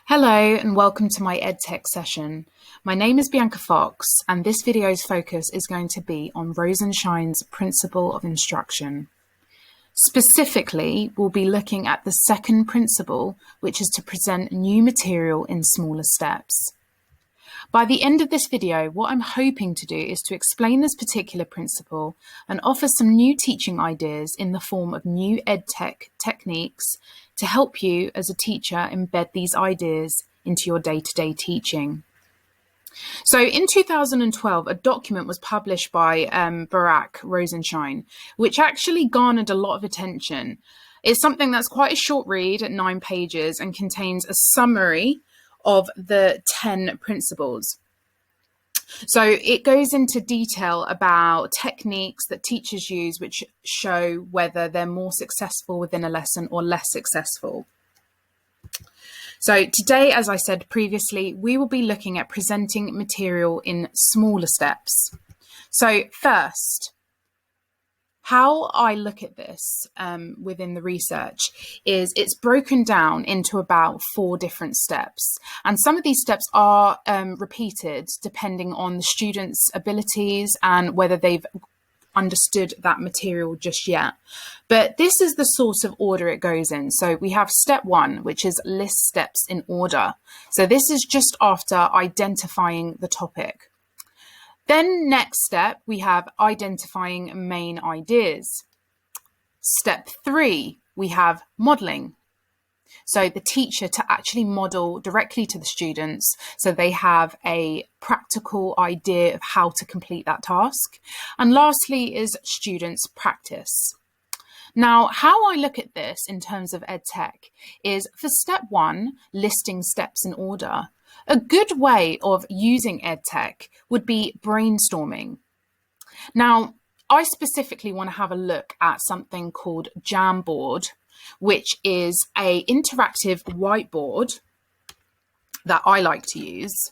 Hello and welcome to my EdTech session. My name is Bianca Fox and this video's focus is going to be on Rosenshine's principle of instruction. Specifically, we'll be looking at the second principle, which is to present new material in smaller steps. By the end of this video, what I'm hoping to do is to explain this particular principle and offer some new teaching ideas in the form of new EdTech techniques to help you as a teacher embed these ideas into your day-to-day teaching. So in 2012, a document was published by Rosenshine, which actually garnered a lot of attention. It's something that's quite a short read at 9 pages and contains a summary of the 10 principles. So it goes into detail about techniques that teachers use which show whether they're more successful within a lesson or less successful. So today, as I said previously, we will be looking at presenting material in smaller steps. So first, how I look at this within the research is it's broken down into about 4 different steps. And some of these steps are repeated depending on the student's abilities and whether they've understood that material just yet. But this is the sort of order it goes in. So we have step 1, which is list steps in order. So this is just after identifying the topic. Then next step, we have identifying main ideas. Step 3, we have modeling. So the teacher to actually model directly to the students so they have a practical idea of how to complete that task. And lastly is students practice. Now, how I look at this in terms of EdTech is for step 1, listing steps in order. A good way of using EdTech would be brainstorming. Now, I specifically want to have a look at something called Jamboard, which is an interactive whiteboard that I like to use.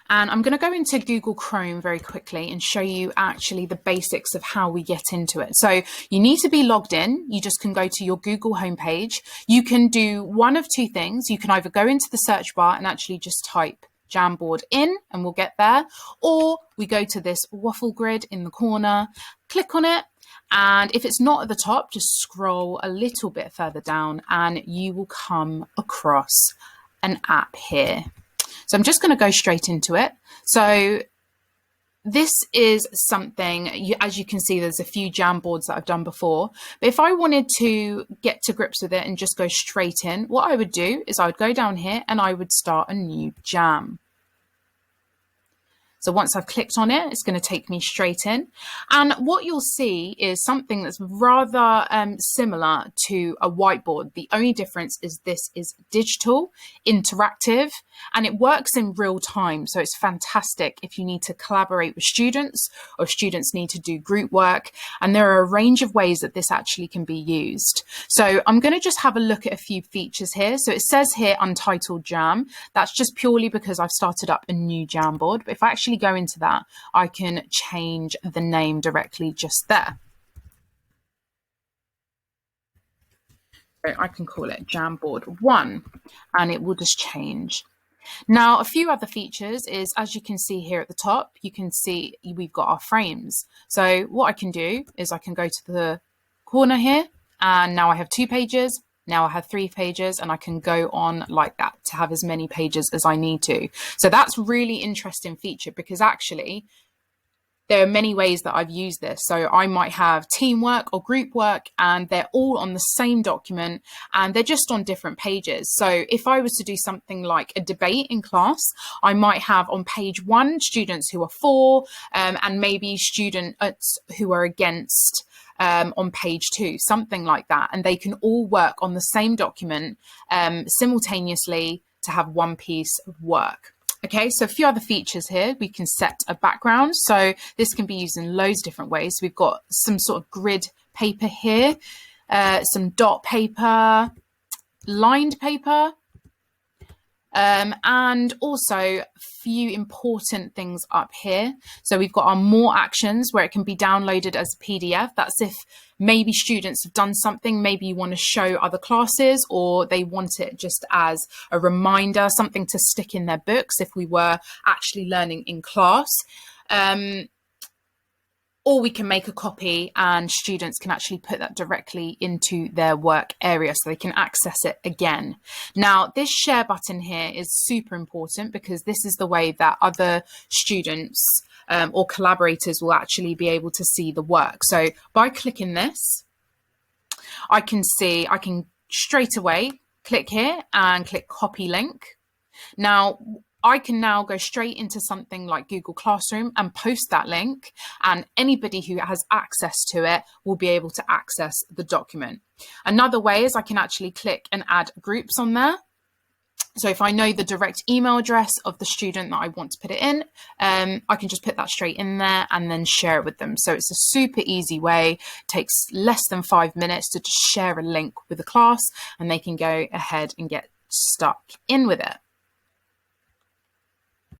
And I'm going to go into Google Chrome very quickly and show you actually the basics of how we get into it. So you need to be logged in. You just can go to your Google homepage. You can do one of 2 things. You can either go into the search bar and actually just type Jamboard in and we'll get there. Or we go to this waffle grid in the corner, click on it. And if it's not at the top, just scroll a little bit further down and you will come across an app here. So I'm just going to go straight into it. So this is something, as you can see, there's a few Jamboards that I've done before. But if I wanted to get to grips with it and just go straight in, what I would do is I would go down here and I would start a new jam. So once I've clicked on it, it's going to take me straight in. And what you'll see is something that's rather similar to a whiteboard. The only difference is this is digital, interactive, and it works in real time. So it's fantastic if you need to collaborate with students or students need to do group work. And there are a range of ways that this actually can be used. So I'm going to just have a look at a few features here. So it says here Untitled Jam. That's just purely because I've started up a new Jamboard. But if I actually go into that, I can change the name directly just there. So I can call it Jamboard 1 and it will just change. Now, a few other features is, as you can see here at the top, you can see we've got our frames. So what I can do is I can go to the corner here and now I have 2 pages. Now I have 3 pages and I can go on like that to have as many pages as I need to. So that's really interesting feature because actually there are many ways that I've used this. So I might have teamwork or group work and they're all on the same document and they're just on different pages. So if I was to do something like a debate in class, I might have on page 1 students who are for and maybe students who are against on page 2, something like that. And they can all work on the same document simultaneously to have one piece of work. Okay, so a few other features here. We can set a background. So this can be used in loads of different ways. We've got some sort of grid paper here, some dot paper, lined paper, And also a few important things up here. So we've got our more actions where it can be downloaded as a PDF. That's if maybe students have done something, maybe you want to show other classes, or they want it just as a reminder, something to stick in their books if we were actually learning in class. Or we can make a copy and students can actually put that directly into their work area so they can access it again. Now, this share button here is super important because this is the way that other students or collaborators will actually be able to see the work. So by clicking this, I can straight away click here and click copy link. Now, I can now go straight into something like Google Classroom and post that link, and anybody who has access to it will be able to access the document. Another way is I can actually click and add groups on there. So if I know the direct email address of the student that I want to put it in, I can just put that straight in there and then share it with them. So it's a super easy way. It takes less than 5 minutes to just share a link with the class and they can go ahead and get stuck in with it.